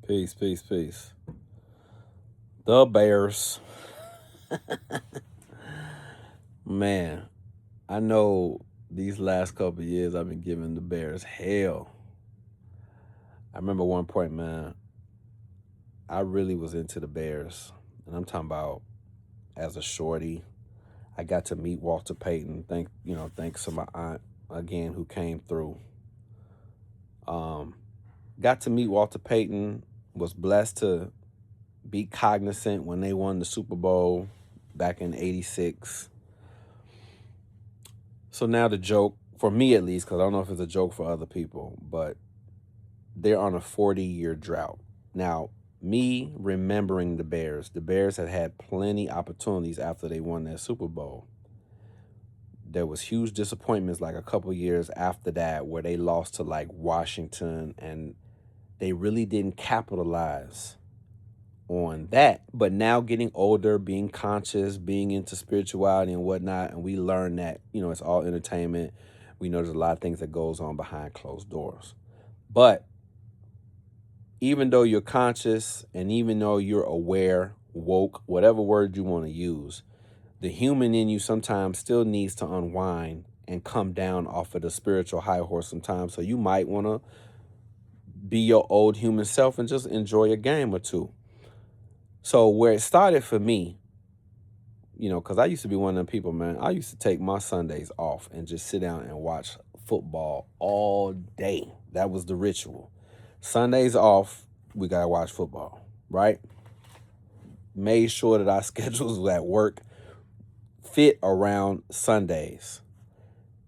Peace, peace, peace. The Bears. Man, I know these last couple of years I've been giving the Bears hell. I remember one point, man, I really was into the Bears. And I'm talking about as a shorty. I got to meet Walter Payton. Thanks to my aunt again who came through. Um, got to meet Walter Payton, was blessed to be cognizant when they won the Super Bowl back in '86. So now the joke, for me at least, because I don't know if it's a joke for other people, but they're on a 40-year drought. Now, me remembering the Bears had plenty opportunities after they won their Super Bowl. There was huge disappointments like a couple years after that where they lost to like Washington, and they really didn't capitalize on that. But now getting older, being conscious, being into spirituality and whatnot, and we learn that, it's all entertainment. We know there's a lot of things that goes on behind closed doors. But even though you're conscious and even though you're aware, woke, whatever word you want to use, the human in you sometimes still needs to unwind and come down off of the spiritual high horse sometimes. So you might want to be your old human self and just enjoy a game or two. So where it started for me, because I used to be one of them people, man. I used to take my Sundays off and just sit down and watch football all day. That was the ritual. Sundays off, we got to watch football, right? Made sure that our schedules at work fit around Sundays.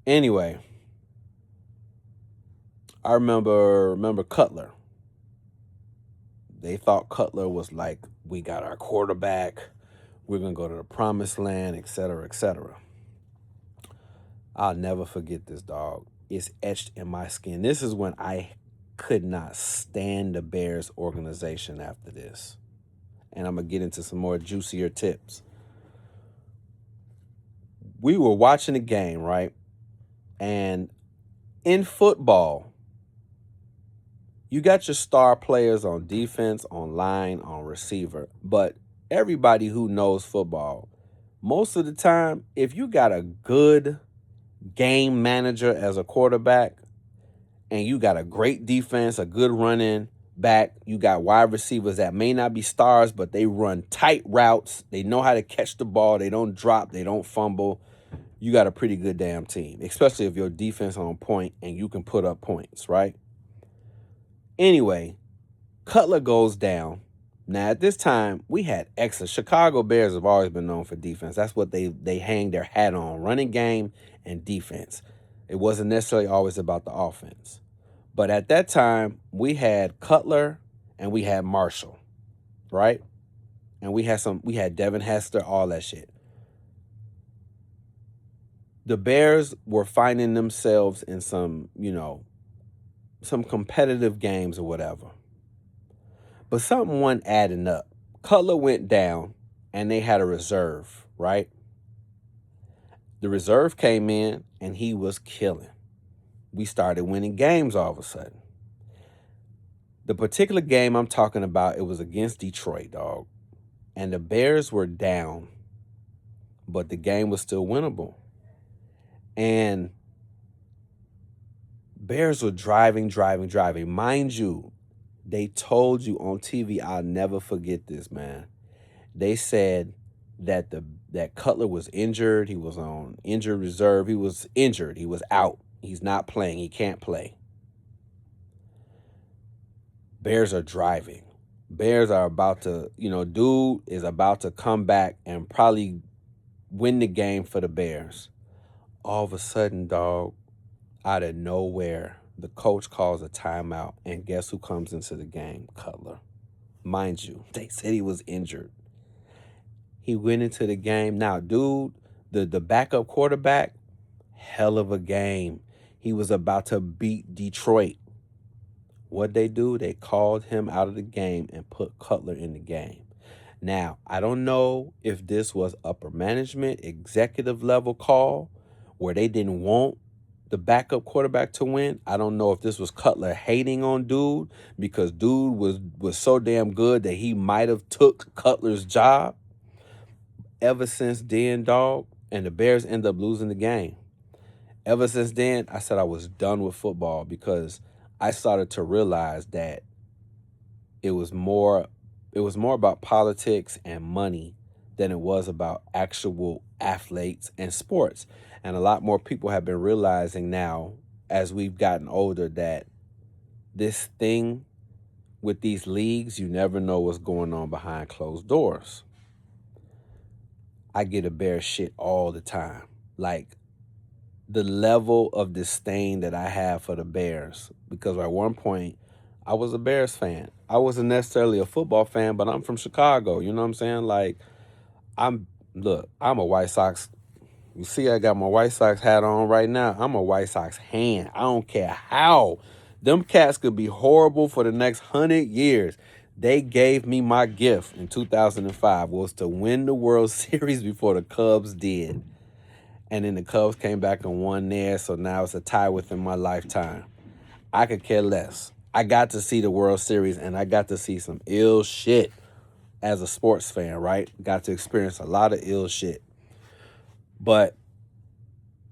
Anyway, I remember Cutler. They thought Cutler was like, we got our quarterback. We're going to go to the promised land, et cetera, et cetera. I'll never forget this, dog. It's etched in my skin. This is when I could not stand the Bears organization after this. And I'm going to get into some more juicier tips. We were watching the game, right? And in football, you got your star players on defense, on line, on receiver. But everybody who knows football, most of the time, if you got a good game manager as a quarterback and you got a great defense, a good running back, you got wide receivers that may not be stars, but they run tight routes. They know how to catch the ball. They don't drop. They don't fumble. You got a pretty good damn team, especially if your defense on point and you can put up points, right? Anyway, Cutler goes down. Now, at this time, we had excellent. Chicago Bears have always been known for defense. That's what they hang their hat on, running game and defense. It wasn't necessarily always about the offense. But at that time, we had Cutler and we had Marshall, right? And we had Devin Hester, all that shit. The Bears were finding themselves in some competitive games or whatever. But something wasn't adding up. Cutler went down and they had a reserve, right? The reserve came in and he was killing. We started winning games all of a sudden. The particular game I'm talking about, it was against Detroit, dog. And the Bears were down, but the game was still winnable. And Bears were driving. Mind you, they told you on TV, I'll never forget this, man. They said that that Cutler was injured. He was on injured reserve. He was injured. He was out. He's not playing. He can't play. Bears are driving. Bears are about to, dude is about to come back and probably win the game for the Bears. All of a sudden, dog, out of nowhere, the coach calls a timeout, and guess who comes into the game? Cutler. Mind you, they said he was injured. He went into the game. Now, dude, the backup quarterback, hell of a game. He was about to beat Detroit. What'd they do? They called him out of the game and put Cutler in the game. Now, I don't know if this was upper management, executive level call, where they didn't want the backup quarterback to win. I don't know if this was Cutler hating on dude because dude was so damn good that he might have took Cutler's job. Ever since then, dog, and the Bears end up losing the game. Ever since then, I said I was done with football because I started to realize that it was more about politics and money than it was about actual athletes and sports. And a lot more people have been realizing now as we've gotten older that this thing with these leagues, you never know what's going on behind closed doors. I get a Bear shit all the time. Like the level of disdain that I have for the Bears, because at one point I was a Bears fan. I wasn't necessarily a football fan, but I'm from Chicago. You know what I'm saying? Like I'm a White Sox. You see, I got my White Sox hat on right now. I'm a White Sox fan. I don't care how. Them cats could be horrible for the next 100 years. They gave me my gift in 2005 was to win the World Series before the Cubs did. And then the Cubs came back and won there, so now it's a tie within my lifetime. I could care less. I got to see the World Series, and I got to see some ill shit as a sports fan, right? Got to experience a lot of ill shit. But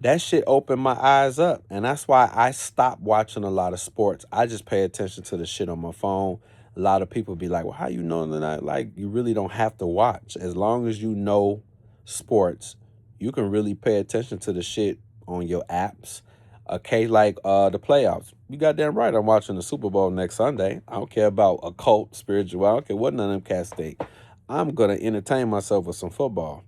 that shit opened my eyes up, and that's why I stopped watching a lot of sports. I just pay attention to the shit on my phone. A lot of people be like, well, how you know that? Like, you really don't have to watch. As long as you know sports, you can really pay attention to the shit on your apps. Okay, like the playoffs. You goddamn right, I'm watching the Super Bowl next Sunday. I don't care about occult, spiritual. I don't care what none of them cats think. I'm going to entertain myself with some football.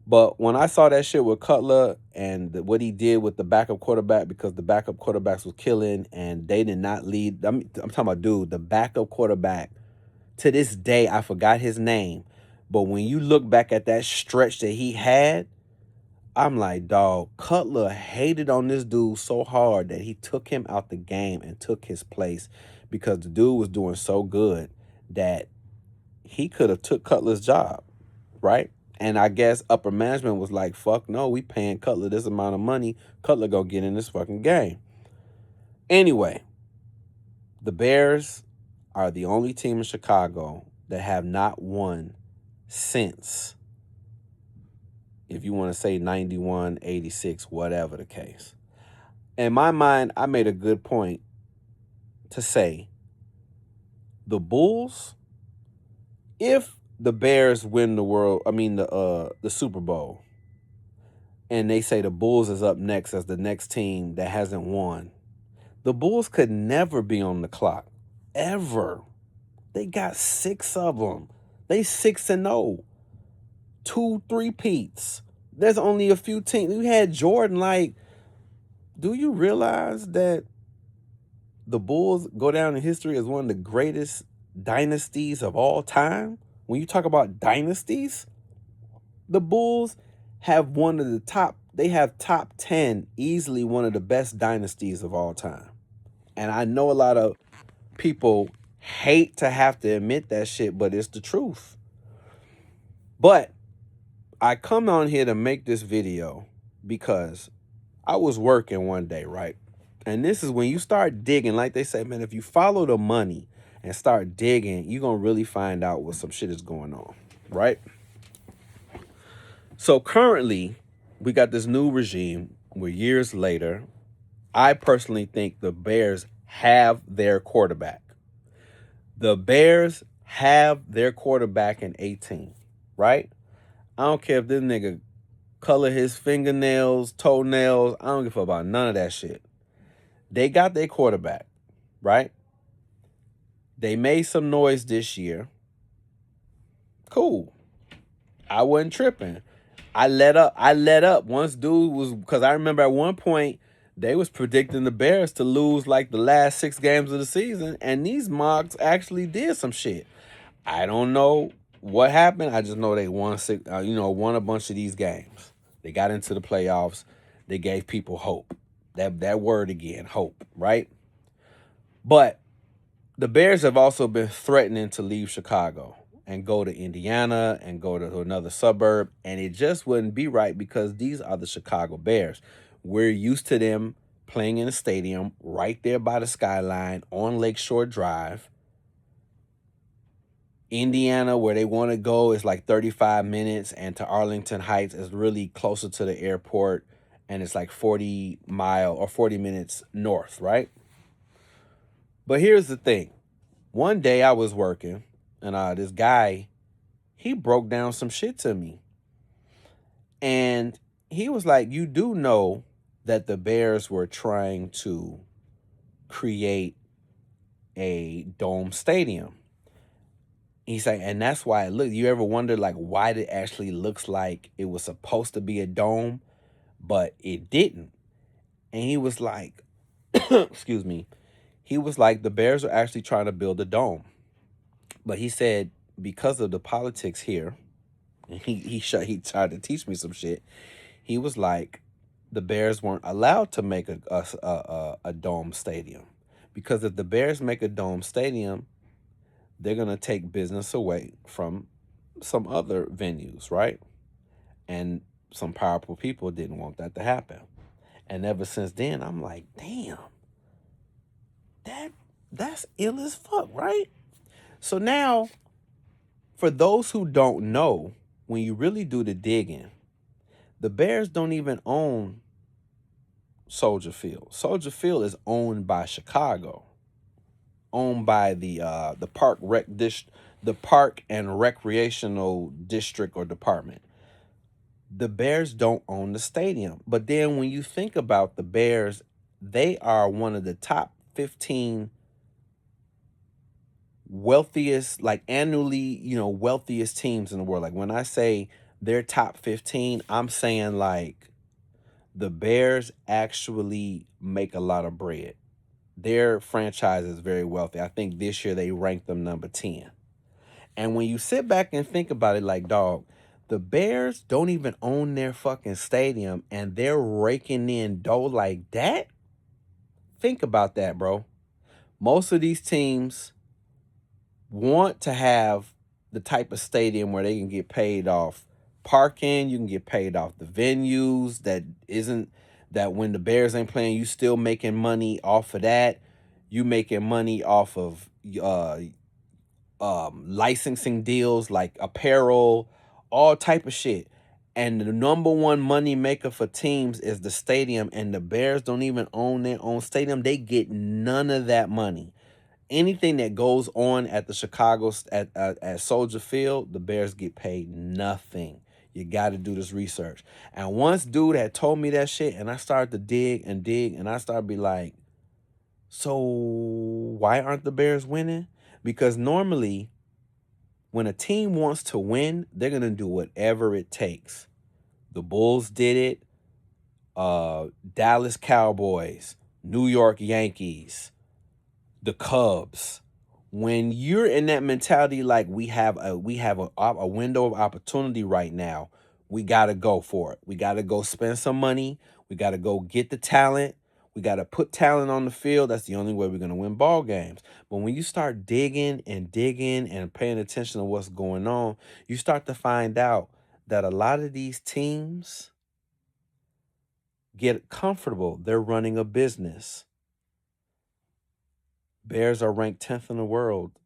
But when I saw that shit with Cutler and what he did with the backup quarterback, because the backup quarterbacks was killing and they did not lead. I'm talking about, dude, the backup quarterback. To this day, I forgot his name. But when you look back at that stretch that he had, I'm like, dog, Cutler hated on this dude so hard that he took him out the game and took his place because the dude was doing so good that he could have took Cutler's job, right? And I guess upper management was like, fuck no, we paying Cutler this amount of money. Cutler gonna get in this fucking game. Anyway, the Bears are the only team in Chicago that have not won since, if you want to say 91, 86, whatever the case. In my mind, I made a good point to say the Bulls, if the Bears win the Super Bowl, and they say the Bulls is up next as the next team that hasn't won, the Bulls could never be on the clock, ever. They got 6 of them. They 6-0, 2 3-peats. There's only a few teams. We had Jordan. Like, do you realize that the Bulls go down in history as one of the greatest dynasties of all time? When you talk about dynasties, the Bulls have one of the top, they have top 10, easily one of the best dynasties of all time. And I know a lot of people hate to have to admit that shit, but it's the truth. But I come on here to make this video because I was working one day, right? And this is when you start digging, like they say, man, if you follow the money and start digging, you're going to really find out what some shit is going on, right? So currently, we got this new regime where years later, I personally think the Bears have their quarterback. The Bears have their quarterback in 18, right? I don't care if this nigga color his fingernails, toenails. I don't give a fuck about none of that shit. They got their quarterback, right? They made some noise this year. Cool. I wasn't tripping. I let up. Once dude was, because I remember at one point they was predicting the Bears to lose like the last 6 games of the season, and these mocks actually did some shit. I don't know what happened. I just know they won won a bunch of these games. They got into the playoffs. They gave people hope. That word again, hope, right? But the Bears have also been threatening to leave Chicago and go to Indiana and go to another suburb, and it just wouldn't be right because these are the Chicago Bears. We're used to them playing in a stadium right there by the skyline on Lakeshore Drive. Indiana, where they want to go, is like 35 minutes, and to Arlington Heights is really closer to the airport, and it's like 40 minutes north, right? But here's the thing. One day I was working, and this guy, he broke down some shit to me. And he was like, you do know that the Bears were trying to create a dome stadium. He's like, and that's why it look. You ever wonder like why it actually looks like it was supposed to be a dome, but it didn't? And he was like, excuse me, he was like, the Bears are actually trying to build a dome, but he said because of the politics here, and he tried to teach me some shit. He was like, the Bears weren't allowed to make a dome stadium, because if the Bears make a dome stadium, they're going to take business away from some other venues, right? And some powerful people didn't want that to happen. And ever since then, I'm like, damn, that's ill as fuck, right? So now, for those who don't know, when you really do the digging, the Bears don't even own Soldier Field. Soldier Field is owned by Chicago, owned by the Park and Recreational District or Department. The Bears don't own the stadium. But then when you think about the Bears, they are one of the top 15 wealthiest, like annually, wealthiest teams in the world. Like when I say they're top 15, I'm saying like the Bears actually make a lot of bread. Their franchise is very wealthy. I think this year they ranked them number 10. And when you sit back and think about it, like, dog, the Bears don't even own their fucking stadium and they're raking in dough like that. Think about that, bro. Most of these teams want to have the type of stadium where they can get paid off parking, you can get paid off the venues, that when the Bears ain't playing, you still making money off of that. You making money off of licensing deals like apparel, all type of shit. And the number one money maker for teams is the stadium, and the Bears don't even own their own stadium. They get none of that money. Anything that goes on at the at Soldier Field, the Bears get paid nothing. You got to do this research. And once dude had told me that shit, and I started to dig, and I started to be like, so why aren't the Bears winning? Because normally when a team wants to win, they're going to do whatever it takes. The Bulls did it. Dallas Cowboys, New York Yankees, the Cubs. When you're in that mentality, like we have a window of opportunity right now, we got to go for it. We got to go spend some money. We got to go get the talent. We got to put talent on the field. That's the only way we're going to win ball games. But when you start digging and paying attention to what's going on, you start to find out that a lot of these teams get comfortable. They're running a business. Bears are ranked 10th in the world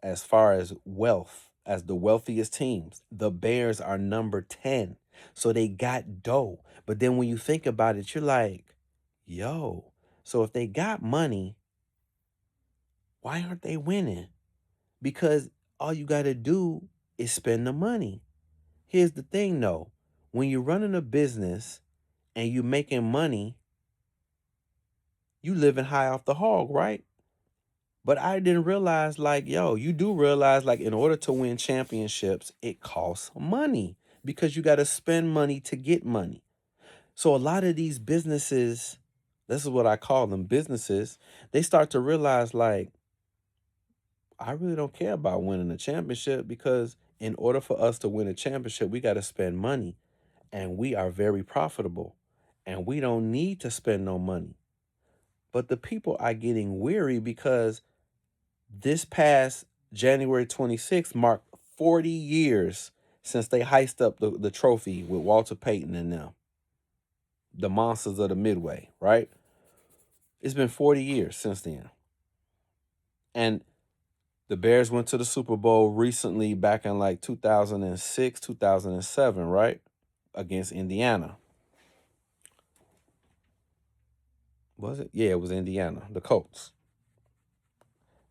as far as wealth, as the wealthiest teams. The Bears are number 10. So they got dough. But then when you think about it, you're like, yo, so if they got money, why aren't they winning? Because all you got to do is spend the money. Here's the thing though. When you're running a business and you're making money, you living high off the hog, right? But I didn't realize, like, yo, you do realize, like, in order to win championships, it costs money because you got to spend money to get money. So a lot of these businesses, this is what I call them, businesses, they start to realize, like, I really don't care about winning a championship, because in order for us to win a championship, we got to spend money, and we are very profitable, and we don't need to spend no money. But the people are getting weary because this past January 26th marked 40 years since they heisted up the trophy with Walter Payton and them, the monsters of the Midway, right? It's been 40 years since then. And the Bears went to the Super Bowl recently back in like 2006, 2007, right? Against Indiana. Was it? Yeah, it was Indiana, the Colts.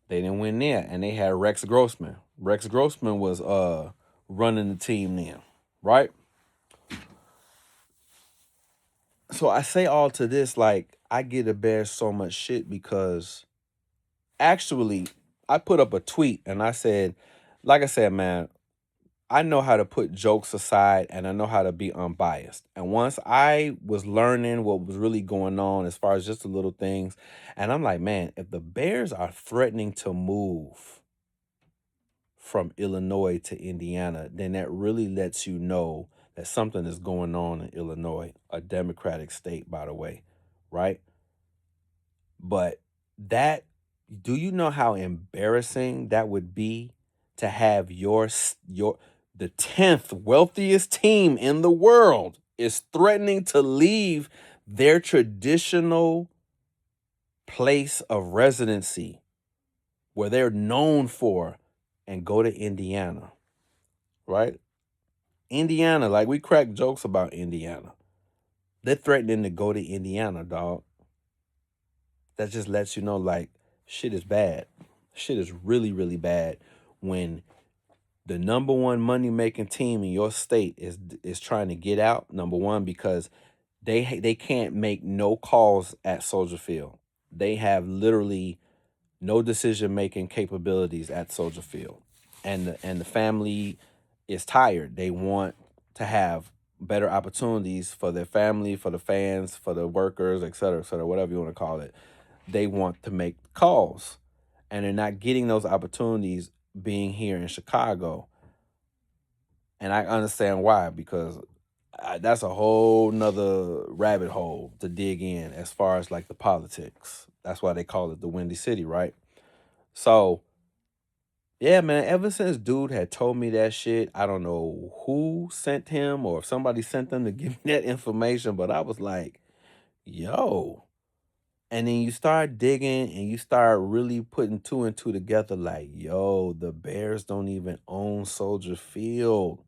They didn't win there, and they had Rex Grossman. Rex Grossman was running the team then, right? So I say all to this, like, I get the Bears so much shit because actually I put up a tweet and I said, like I said, man, I know how to put jokes aside and I know how to be unbiased. And once I was learning what was really going on as far as just the little things, and I'm like, man, if the Bears are threatening to move from Illinois to Indiana, then that really lets you know that something is going on in Illinois, a Democratic state, by the way, right? But that, do you know how embarrassing that would be to have your the 10th wealthiest team in the world is threatening to leave their traditional place of residency where they're known for and go to Indiana, right? Indiana, like we crack jokes about Indiana. They're threatening to go to Indiana, dog. That just lets you know, like, shit is bad. Shit is really, really bad when the number one money making team in your state is trying to get out. Number one, because they can't make no calls at Soldier Field. They have literally no decision making capabilities at Soldier Field, and the family is tired. They want to have better opportunities for their family, for the fans, for the workers, et cetera, whatever you want to call it. They want to make calls, and they're not getting those opportunities being here in Chicago. And I understand why, because that's a whole nother rabbit hole to dig in as far as like the politics. That's why they call it the Windy City, right? So yeah, man, ever since dude had told me that shit, I don't know who sent him or if somebody sent them to give me that information, but I was like, yo. And then you start digging and you start really putting two and two together, like, yo, the Bears don't even own Soldier Field.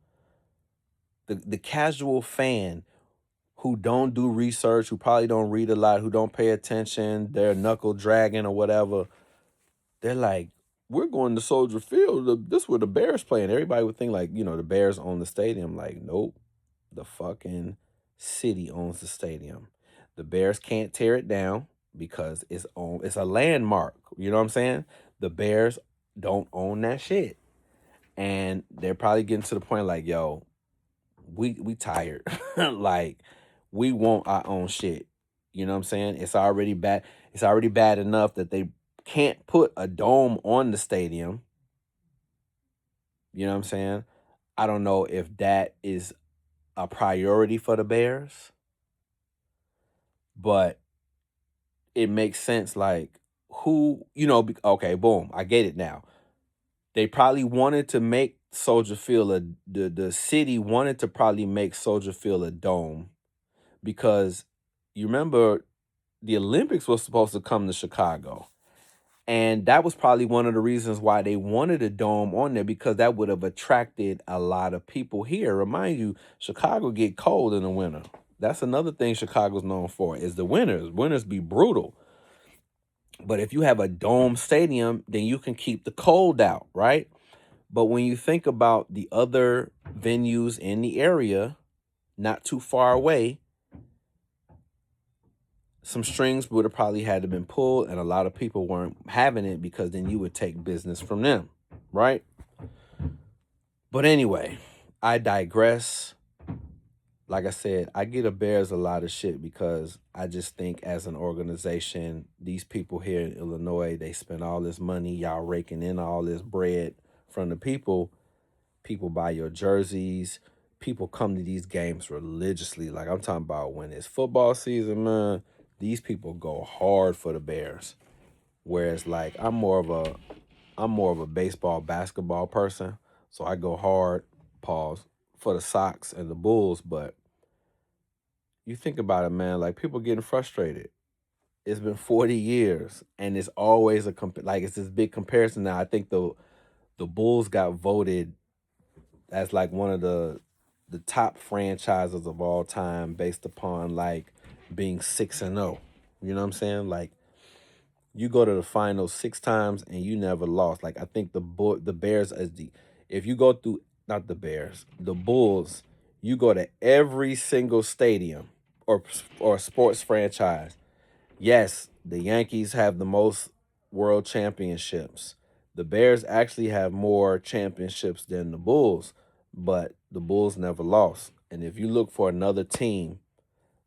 The casual fan who don't do research, who probably don't read a lot, who don't pay attention, they're knuckle dragging or whatever, they're like, we're going to Soldier Field. This is where the Bears play. And everybody would think like, the Bears own the stadium. Like, nope. The fucking city owns the stadium. The Bears can't tear it down because it's a landmark. You know what I'm saying? The Bears don't own that shit. And they're probably getting to the point like, yo, we tired. Like, we want our own shit. You know what I'm saying? It's already bad. It's already bad enough that they can't put a dome on the stadium. You know what I'm saying? I don't know if that is a priority for the Bears, but it makes sense. Like, okay, boom, I get it now. They probably wanted to make Soldier Field the city wanted to probably make Soldier Field a dome because you remember the Olympics was supposed to come to Chicago. And that was probably one of the reasons why they wanted a dome on there, because that would have attracted a lot of people here. Remind you, Chicago get cold in the winter. That's another thing Chicago's known for is the winters. Winters be brutal. But if you have a dome stadium, then you can keep the cold out, right? But when you think about the other venues in the area, not too far away, some strings would have probably had to been pulled, and a lot of people weren't having it because then you would take business from them, right? But anyway, I digress. Like I said, I get a Bears a lot of shit because I just think as an organization, these people here in Illinois, they spend all this money, y'all raking in all this bread from the people. People buy your jerseys. People come to these games religiously. Like I'm talking about when it's football season, man, these people go hard for the Bears. Whereas like I'm more of a baseball, basketball person. So I go hard, pause, for the Sox and the Bulls, but you think about it, man, like people getting frustrated. It's been 40 years, and it's always like it's this big comparison now. I think the Bulls got voted as like one of the top franchises of all time based upon like being 6-0. You know what I'm saying? Like you go to the finals 6 times and you never lost. Like I think the Bears as the if you go through not the Bears, the Bulls, you go to every single stadium or sports franchise. Yes, the Yankees have the most world championships. The Bears actually have more championships than the Bulls, but the Bulls never lost. And if you look for another team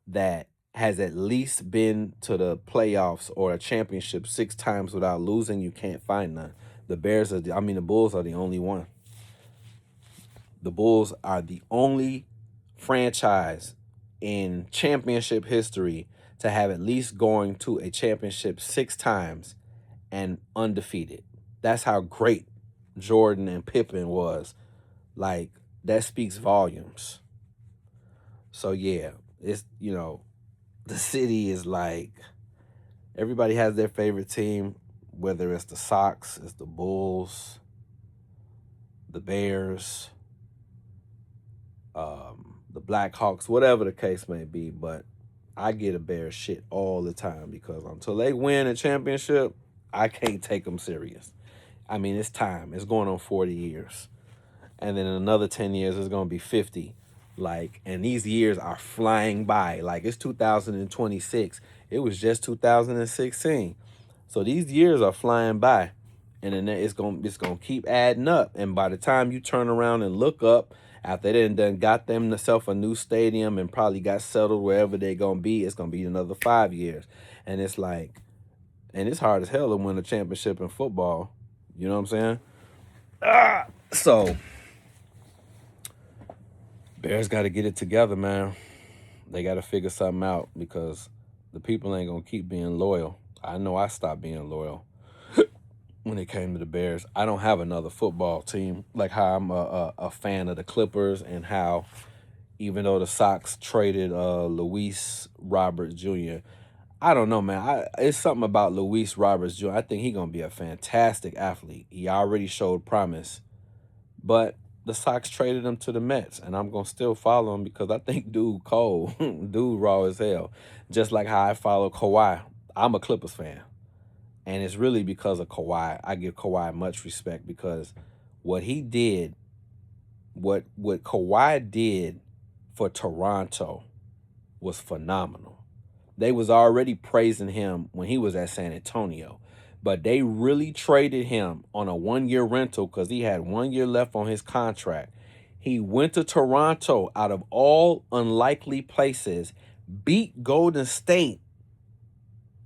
that has at least been to the playoffs or a championship 6 times without losing, you can't find none. The Bulls are the only one. The Bulls are the only franchise in championship history to have at least going to a championship 6 times and undefeated. That's how great Jordan and Pippen was. Like that speaks volumes. So yeah, it's the city is like everybody has their favorite team, whether it's the Sox, it's the Bulls, the Bears, the Blackhawks, whatever the case may be. But I get a Bears shit all the time because until they win a championship, I can't take them serious. I mean, it's time. It's going on 40 years. And then in another 10 years, it's going to be 50. Like, and these years are flying by. Like, it's 2026. It was just 2016. So these years are flying by. And then it's gonna keep adding up. And by the time you turn around and look up, after they done got themselves a new stadium and probably got settled wherever they're gonna be, it's gonna be another 5 years. And it's like, and it's hard as hell to win a championship in football. You know what I'm saying? So Bears got to get it together, man. They got to figure something out because the people ain't gonna keep being loyal. I know I stopped being loyal when it came to the Bears. I don't have another football team like how I'm a fan of the Clippers and how even though the Sox traded Luis Roberts Jr., I don't know, man. It's something about Luis Roberts Jr. I think he's gonna be a fantastic athlete. He already showed promise, but the Sox traded him to the Mets, and I'm gonna still follow him because I think dude cold, dude raw as hell. Just like how I follow Kawhi. I'm a Clippers fan, and it's really because of Kawhi. I give Kawhi much respect because what he did, what Kawhi did for Toronto was phenomenal. They was already praising him when he was at San Antonio, but they really traded him on a 1-year rental because he had 1 year left on his contract. He went to Toronto out of all unlikely places, beat Golden State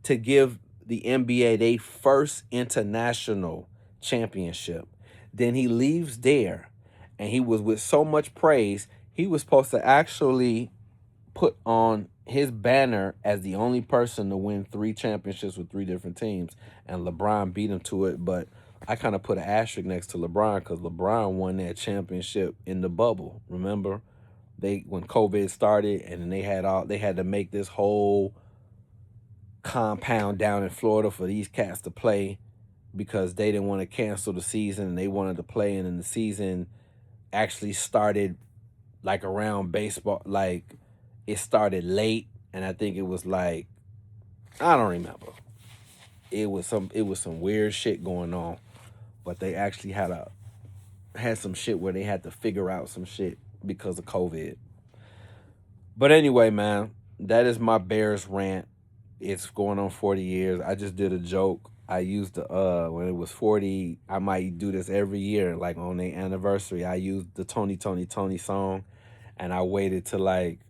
to give the NBA their first international championship. Then he leaves there, and he was with so much praise, he was supposed to actually put on his banner as the only person to win 3 championships with 3 different teams, and LeBron beat him to it. But I kind of put an asterisk next to LeBron because LeBron won that championship in the bubble. Remember, when COVID started, and then they had to make this whole compound down in Florida for these cats to play because they didn't want to cancel the season and they wanted to play, and then the season actually started like around baseball, like it started late, and I think it was like I don't remember. It was some weird shit going on, but they actually had some shit where they had to figure out some shit because of COVID. But anyway, man, that is my Bears rant. It's going on 40 years. I just did a joke. I used the when it was 40, I might do this every year, like on their anniversary. I used the Tony Tony Tony song, and I waited to like,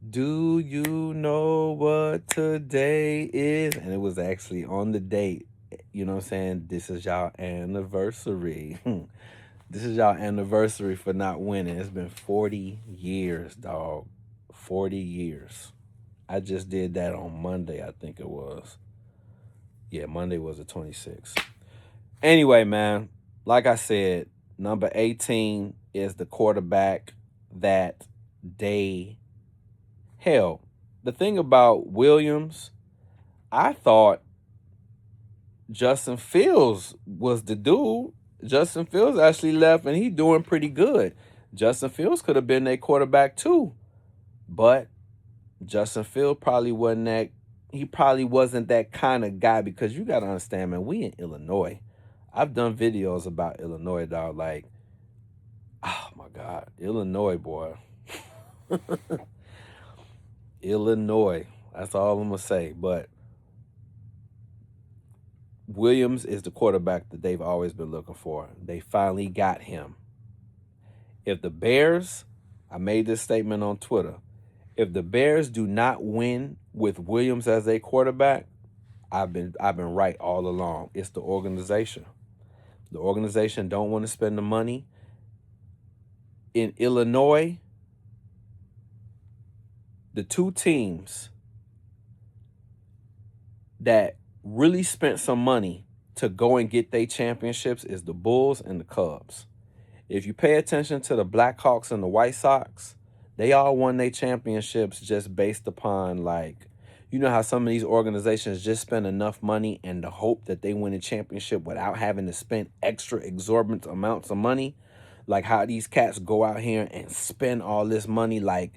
do you know what today is? And it was actually on the date. You know what I'm saying? This is y'all anniversary. This is y'all anniversary for not winning. It's been 40 years, dog. 40 years. I just did that on Monday, I think it was. Yeah, Monday was the 26th. Anyway, man, like I said, number 18 is the quarterback that they hell. The thing about Williams, I thought Justin Fields was the dude. Justin Fields actually left, and he doing pretty good. Justin Fields could have been their quarterback too, but Justin Fields probably wasn't that. He probably wasn't that kind of guy, because you got to understand, man. We in Illinois. I've done videos about Illinois, dog. Like, oh my God, Illinois, boy. Illinois. That's all I'm gonna say. But Williams is the quarterback that they've always been looking for. They finally got him. If the Bears, I made this statement on Twitter, if the Bears do not win with Williams as a quarterback, I've been right all along. It's the organization. The organization don't want to spend the money. In Illinois, the two teams that really spent some money to go and get their championships is the Bulls and the Cubs. If you pay attention to the Blackhawks and the White Sox, they all won their championships just based upon, like, you know how some of these organizations just spend enough money and the hope that they win a championship without having to spend extra exorbitant amounts of money? Like how these cats go out here and spend all this money, like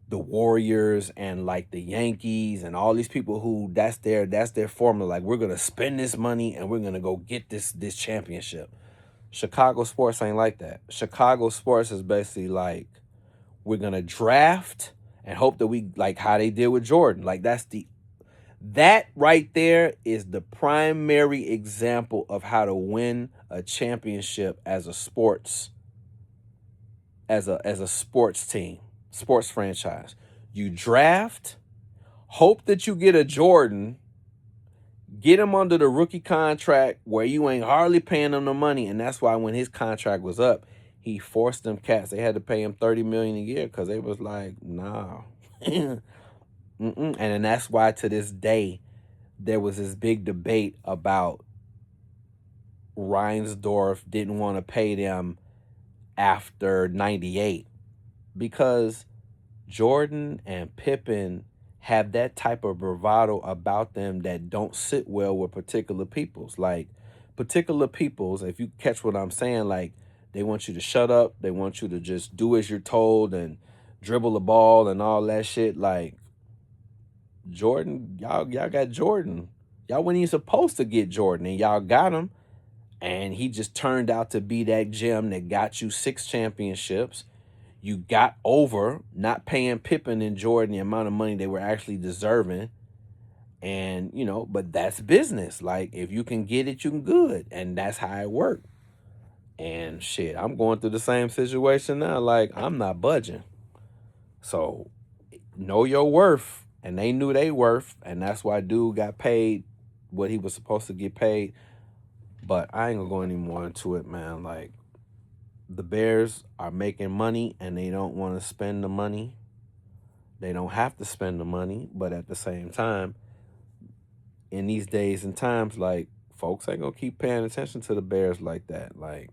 the Warriors and like the Yankees and all these people who that's their formula. Like, we're gonna spend this money and we're gonna go get this championship. Chicago sports ain't like that. Chicago sports is basically like, we're gonna draft and hope that we, like how they did with Jordan. Like, that right there is the primary example of how to win a championship as a sports team, sports franchise. You draft, hope that you get a Jordan, get him under the rookie contract where you ain't hardly paying him the money. And that's why when his contract was up, he forced them cats. They had to pay him $30 million a year because they was like, nah. And then that's why to this day there was this big debate about Reinsdorf didn't want to pay them after 98, because Jordan and Pippen have that type of bravado about them that don't sit well with particular peoples. Like, particular peoples, if you catch what I'm saying, like, they want you to shut up. They want you to just do as you're told and dribble the ball and all that shit. Like, Jordan, y'all got Jordan. Y'all weren't even supposed to get Jordan, and y'all got him. And he just turned out to be that gem that got you 6 championships. You got over not paying Pippen and Jordan the amount of money they were actually deserving. And, you know, but that's business. Like, if you can get it, you can good. And that's how it worked. And shit, I'm going through the same situation now. Like, I'm not budging. So, know your worth. And they knew they worth. And that's why dude got paid what he was supposed to get paid. But I ain't gonna go any more into it, man. Like, the Bears are making money and they don't want to spend the money. They don't have to spend the money, but at the same time, in these days and times, like, folks ain't gonna keep paying attention to the Bears like that. Like,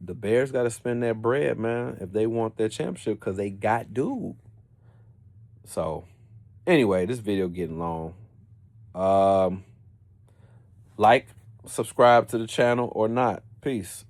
the Bears got to spend their bread, man, if they want their championship, because they got dude. So, anyway, this video getting long. Like, subscribe to the channel or not. Peace.